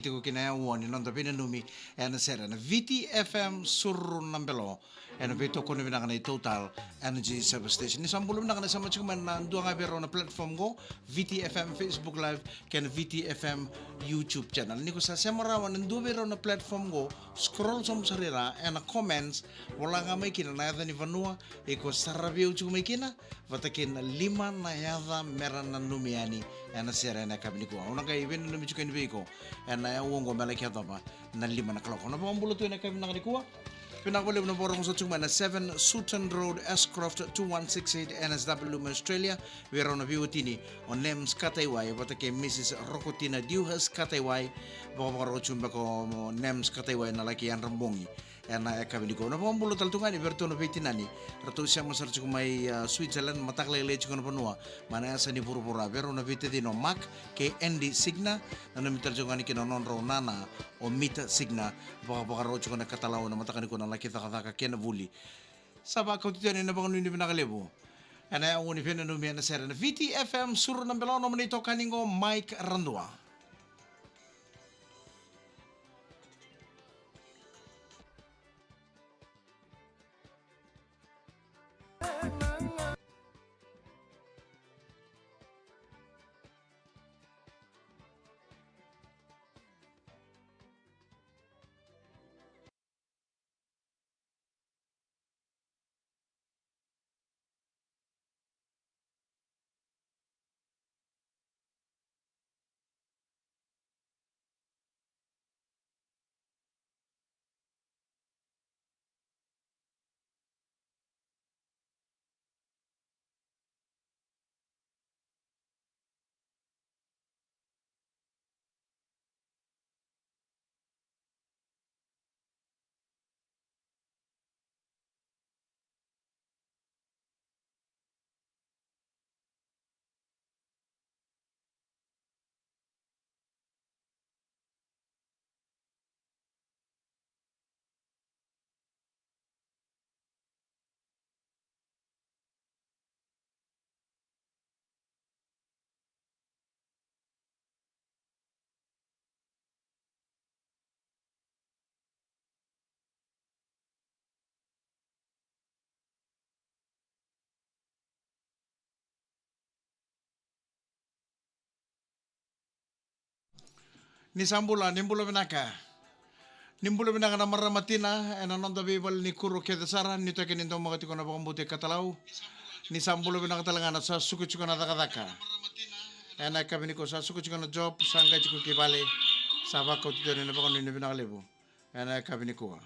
Tigo kinaya woni non da bina numi ena sera na VTFM surun nambelo ena beto kono bina kana total energy service station ni sambulum na kana sama cuman na dua ngabero na platform go VTFM Facebook live ken VTFM YouTube channel ni ko sa semara wan dua bero na platform go scroll som sarira ena comments wala nga may kina na yada ni vanua iko sarabio chuko may kina vatakin lima na yada meran na numiani ena sera na kabini ko una kay ben numi chuko ni biko ena ya uongo malaki atapa na lima na kaloko na pambulo tu na kami nakalikuwa pinakabali na borong sa tsuma na 7 Sutton Road Ashcroft 2168 NSW Australia wero na biwatini on Nems Katayway bata kay Mrs. Rokotina Duhas Katayway baka makaro tsumba ko Nems Katayway na laki yan rambongi ena kami ko na pambulo taltungan iberto na bitinani rato siya masar tsuk may Switzerland mataklele tsuk na panua mana sa ni purpura wero na bitidino Mac kay Andy Signa na namitar tsuk ni kinonon Ronana o Mita Signa baka makaro tsuk na katalaw na matakani ko na laki takataka kena vuli saba kau titian na baka nuni pinakalebo ena ang uni pinanumi na sera na VTFM suru ng belono manito kaningo Mike Randua. Ni sambula nimbula binaka nimbula binaka na maramatina ena nonda bibal ni kuro kedasara ni to kenin to makati ko na pakambuti katalaw ni sambula binaka talanga na sa suku chiko na takataka ena kabini ko sa suku chiko na job sangga chiko kibale saba ko tito ni napakon ni binaka lebo ena kabini ko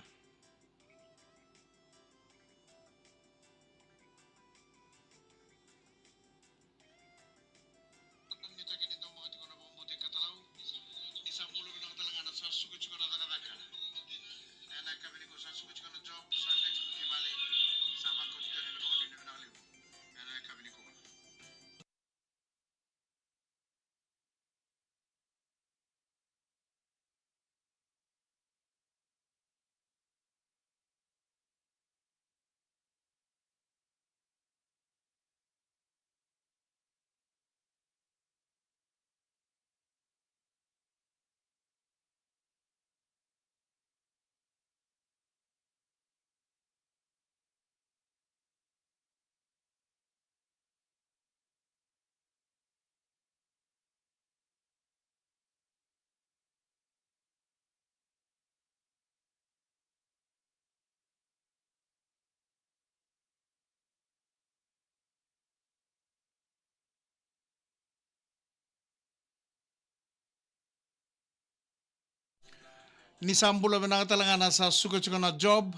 ni sambula binaka talanga na sa suku chiko na job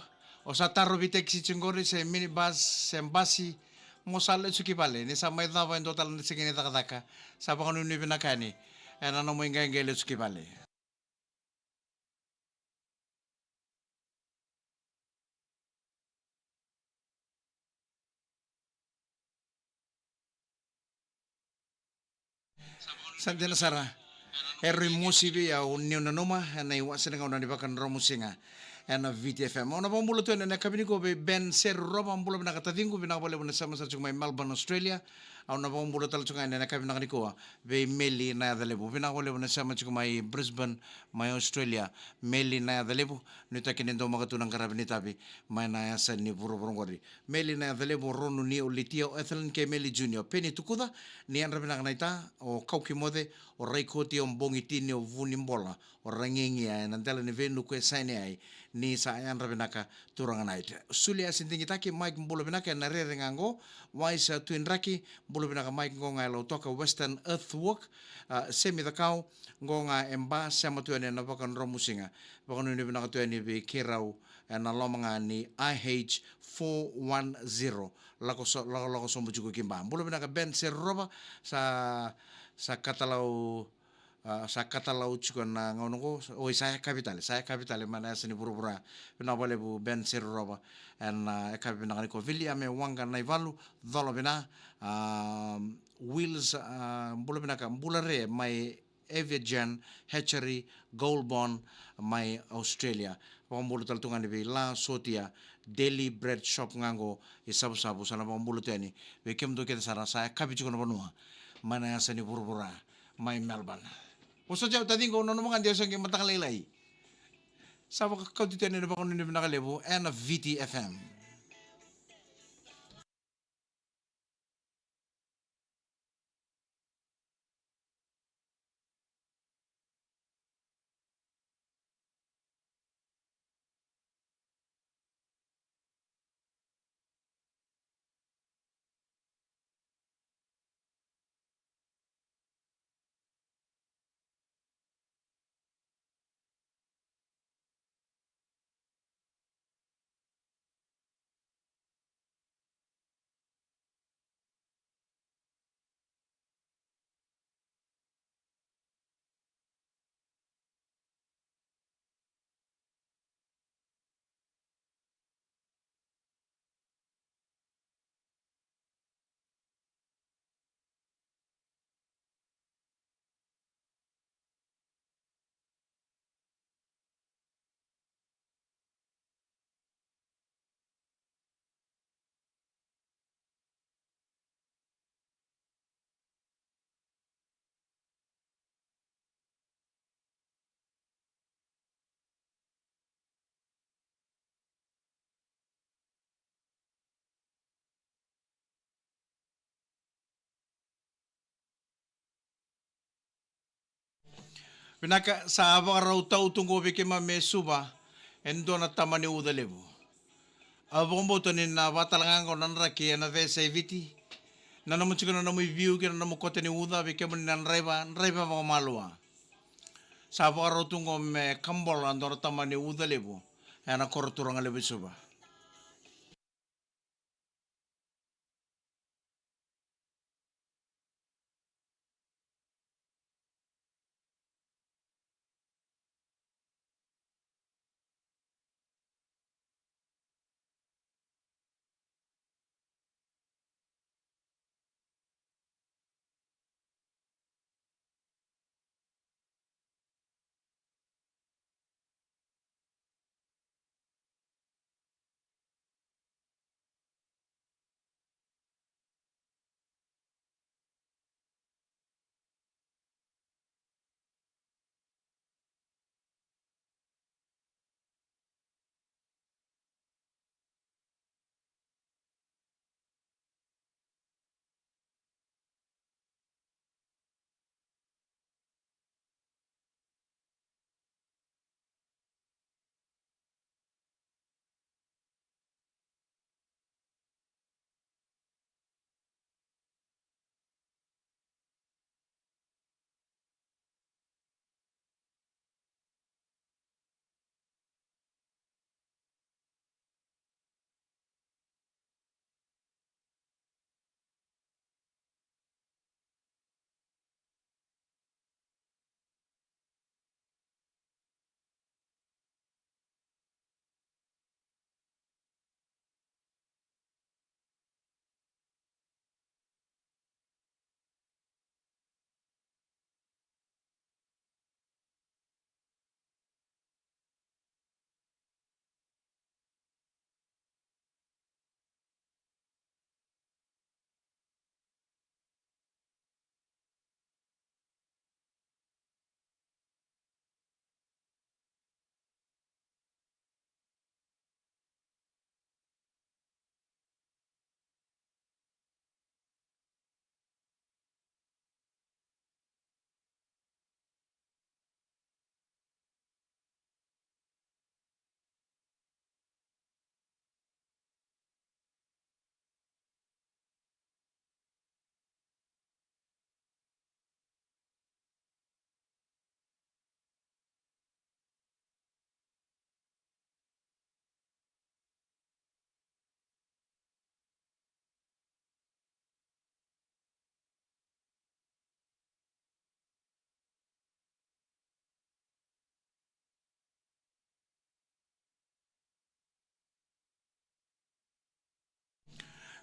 o sa taro bitek si chingori sa minibus sa embasi mo sala suki pale ni sa may tava in total ni sige ni takataka sa pakano ni binakani ena no mo ingay suki pale Santi na sara Erri musibi ya unni na numa na iwasan nga una dibakan romusinga na VTFM. Ona pambulo to na kabini ko be Ben Ser Roba pambulo na katating ko binakabali na sama sa may Melbourne Australia au na bang bulu tal chunga na kabi na ko ve meli na dalebu bina ko lebu na sama chuku mai Brisbane mai Australia meli na dalebu ni ta kinen do magatu nang karab ni tabi mai na ya san ni buru buru ngori meli na dalebu ronu ni o litio Ethelen ke meli junior peni tukuda ni an rabina na ita o kauki mode o raikoti o bongi tini o vuni mbola o rangengi ai nan tele ni venu ko saini ai ni sa an rabina ka turanga night sulia sintingi taki Mike mbulo binaka na re ngango waisa twin raki mbulo binaka Mike ngonga lo toka Western Earthwork semi the cow ngonga emba sama tuane na bakan romusinga bakan ni binaka tuane bi kirau na lomanga ni IH 410 lako so mbujuko kimba mbulo binaka ben roba sa katalau sa katalau chuko na ngono ko oi saya capital mana sini pura-pura bina boleh bu ben roba en ekabi bina ko William e wanga na valu dolo bina wheels bula bina ka bula re mai Aviagen Hatchery Gold Bond mai Australia pambulu taltungan bi la sotia Daily Bread Shop ngango isabu-sabu sana pambulu tani be kem do kita sara saya kabi chuko na banua mana sini pura-pura mai Melbourne. Uso jauh tadi kau nono mangan dia sangat mata kalai. Sama kau tu tiada nak ni nak lebu and VTFM. Pinaka sa abang raw tau tunggu bike me suba endo na tamani uda lebu. Abang mo to ni na batalangan ko nan raki na vese viti. Na namu chiko na namu view ke na namu kote ni uda bike mo nan reba mga malua. Sa abang raw tunggu me kambol ando na tamani uda lebu. Ana korturang lebu suba.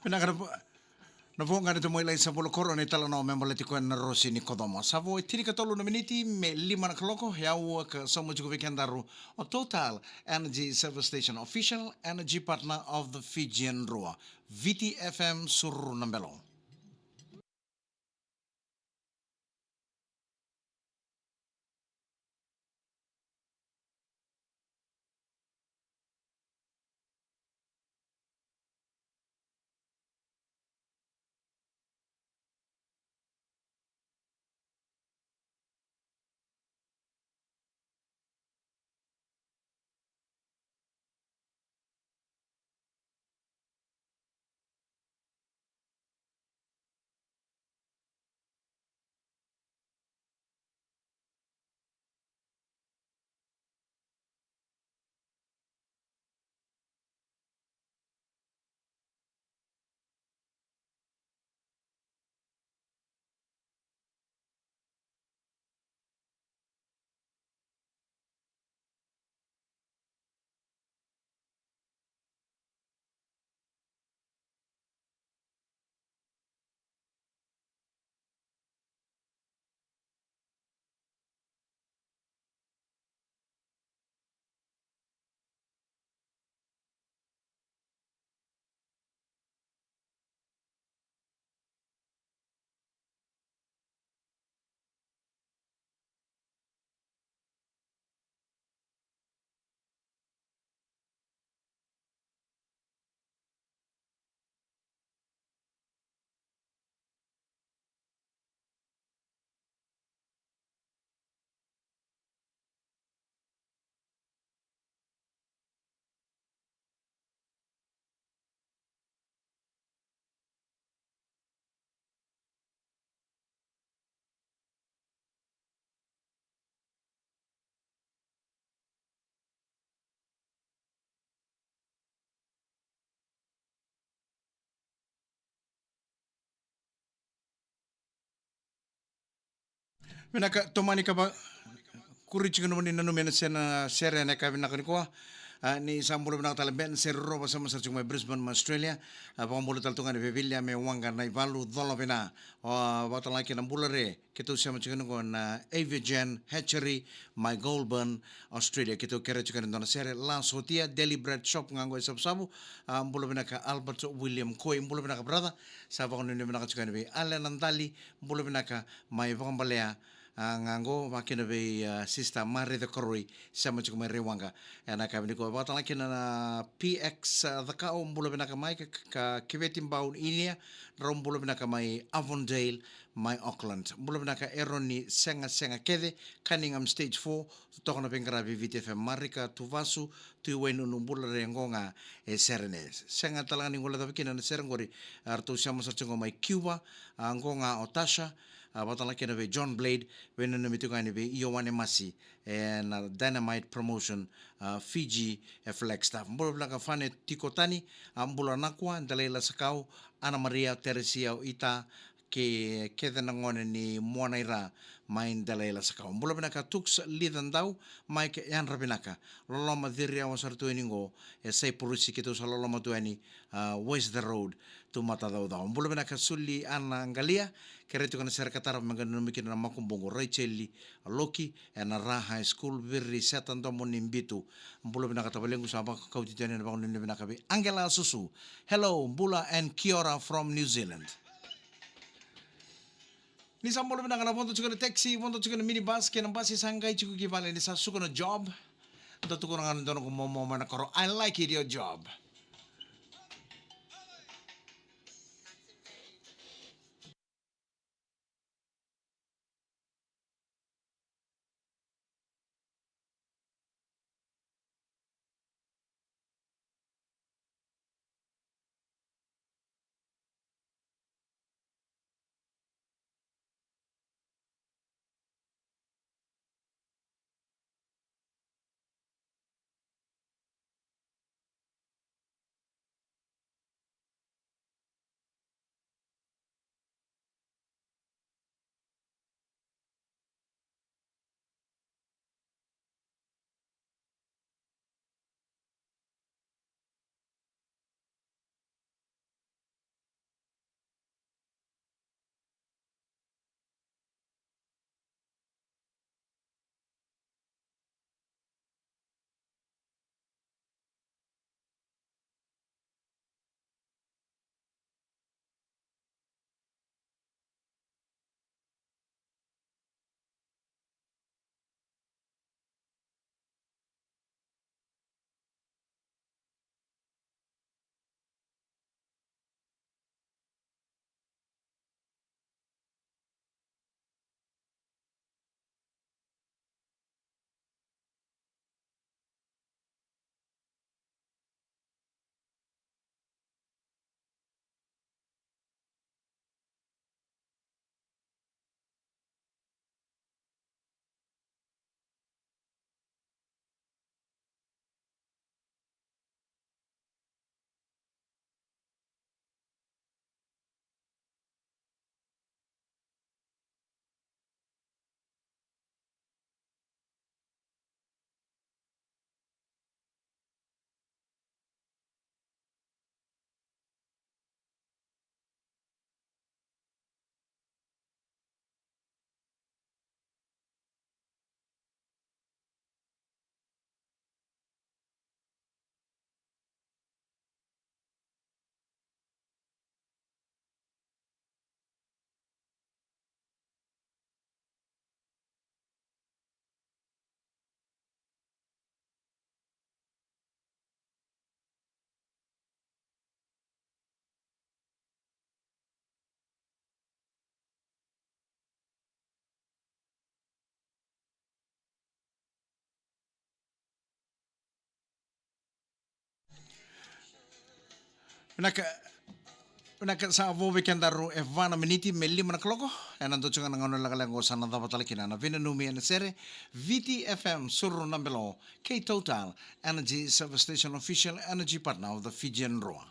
Pinaka na po nga nito mo ilay sa Bulokoro ni tala na membalati ko na Rosi ni Kodomo. Sa po itini katolo na miniti me lima na kaloko yaw ka sa mo jugo weekendaru o Total Energy Service Station official energy partner of the Fijian Rua VTFM Suru Nambelo. Pinaka tumani ka ba kurich ko naman ni nanumin siya na serya na kami nakanikuha. Ni sambulo na katala ben serro pa sa masarchung may Brisbane Australia pangambulo taltungan ni Bevilla may wangga na ibalu dolo pina wata laki ng bulare kito siya macam ko na Aviagen Hatchery my Goulburn Australia kito kere chika na serya La Sotia Deli Bread Shop ngango isab sabu ambulo pina ka Albert William Coy ambulo pina ka brother sa bakon ni pina ka chika ni Alan Nantali ambulo pina ka may pangambalaya nganggo makin be sista mari the koroi sama cukup mari wanga ana kami ni ko batang laki na PX the ka umbulo bina ka mai ka kivetim baun inia rombulo bina ka mai Avondale mai Auckland umbulo bina ka eroni senga kede Cunningham stage 4 to na pengara VTF marika tuvasu tu wenu umbulo rengonga serenes senga talang ni ngola tapi kina serengori artu sama sarcungo mai Cuba ngonga Otasha batang laki na be John Blade when na mitukan ni be Iowane Masi and Dynamite Promotion Fiji Flex staff mbulo bla ka fane tikotani ambula nakwa ndalela sakau Ana Maria Teresia Ita ke ngone ni monaira main dalela sakau mbulo bla ka tux lidan daw mai ke yan rabinaka loloma diria wasar tu eningo sai purusi kitu saloloma tu eni west the road tu mata daw daw mbulo bla ka sulli ana ngalia keretu kana ser katara mangano mikin na makumbongo Racheli Loki na Raha School virri setan to monimbitu mbulo bina katabalengu saba kau titiane na bakon ni bina kabi Angela Susu hello Mbula and Kiora from New Zealand ni sambulo bina kana ponto chukuna taxi ponto chukuna minibus kena basi sangai chuku kibale ni sa sukuna job datu ko ngano dono ko momo mana koro I like it your job Naka sa vo weekend daru e vana miniti me lima na kloko e nando chunga na ngono laka lengo sana dava talakina na vina numi ene sere VTFM Suru Nambelo K Total Energy Service Station official energy partner of the Fijian Roa.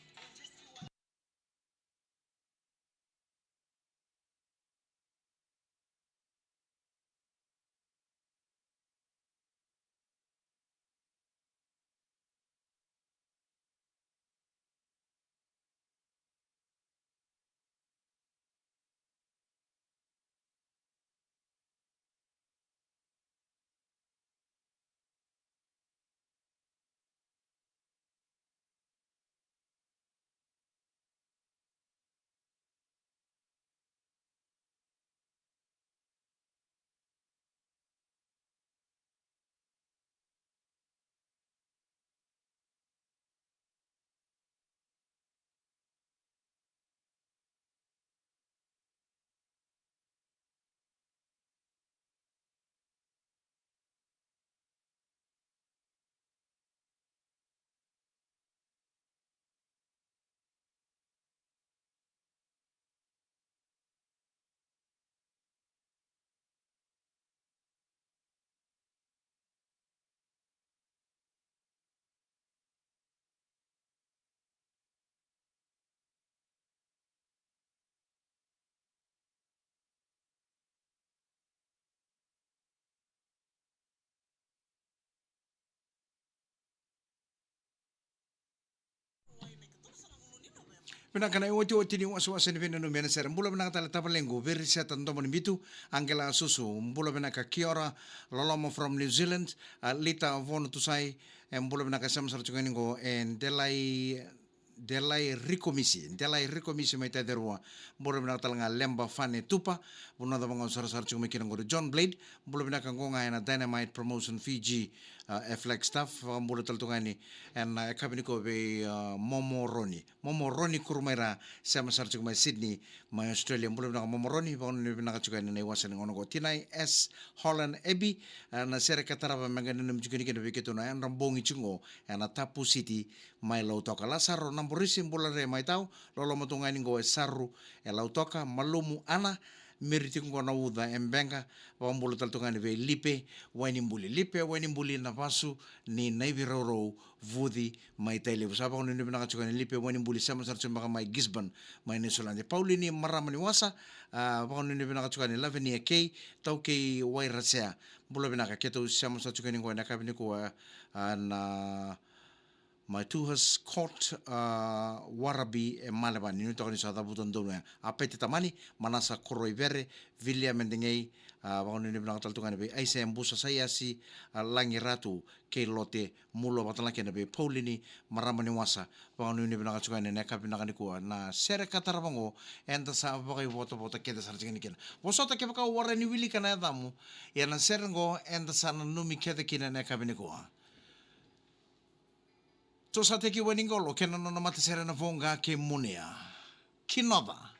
Pinakana oti oti ni wasu wasu ni vina no mena sera mbula bina tala tapa lengo very set ando mani bitu Angela Susu mbula bina ka Kiora Lolomo from New Zealand Lita Vono Tusai mbula bina ka Samsar Chunganingo and Delay Rikomisi mai tederua mbula bina tala nga Lemba Fane Tupa buna da bangon sara sara chungme kinango John Blade mbula bina ka ngonga ena Dynamite Promotion Fiji FLX staff mbula tala tungani and kabiniko be Momo Roni kurumaira sama sar chungmai Sydney mai Australia mbula bina ka Momo Roni bangon ni bina ka chungani nei wasan ngono go Tinai S Holland Ebi na sere kataraba mangani num chungani kena beketo na rambongi chungo na Tapu City mai lautoka lasaro namborisi mbula re mai tau lolo matungani go saru lautoka malumu ana meriti ko na uda embenga wambulu taltungani ve lipe wani mbuli na pasu ni naibiroro vudi mai tele usaba ko ni bina chukani lipe wani mbuli sama sar chumba mai Gisborne mai ni Solande Paulini maramani wasa ba ko ni bina chukani laveni k tau ke wairasea bulo bina ka keto sama sar chukani ko na kabini ko na mai tuhas court warabi e malaban ni to ni sa buton dona apete tamani manasa koroi vere William mendengei bangun ni blang taltungan be ai sem busa saya si langi ratu ke lote mulo batala ke be Paulini maramani wasa bangun ni blang chukan ne ka bina ni ko na sere katar bango enda sa bagai voto ke da sarjing ni ken bosota ke ka warani wili kana damu ya na serengo enda sa numi ke de kina ne ka bini ko so sa teki waningolo kena no mata sera na vonga ke munea. Kinova.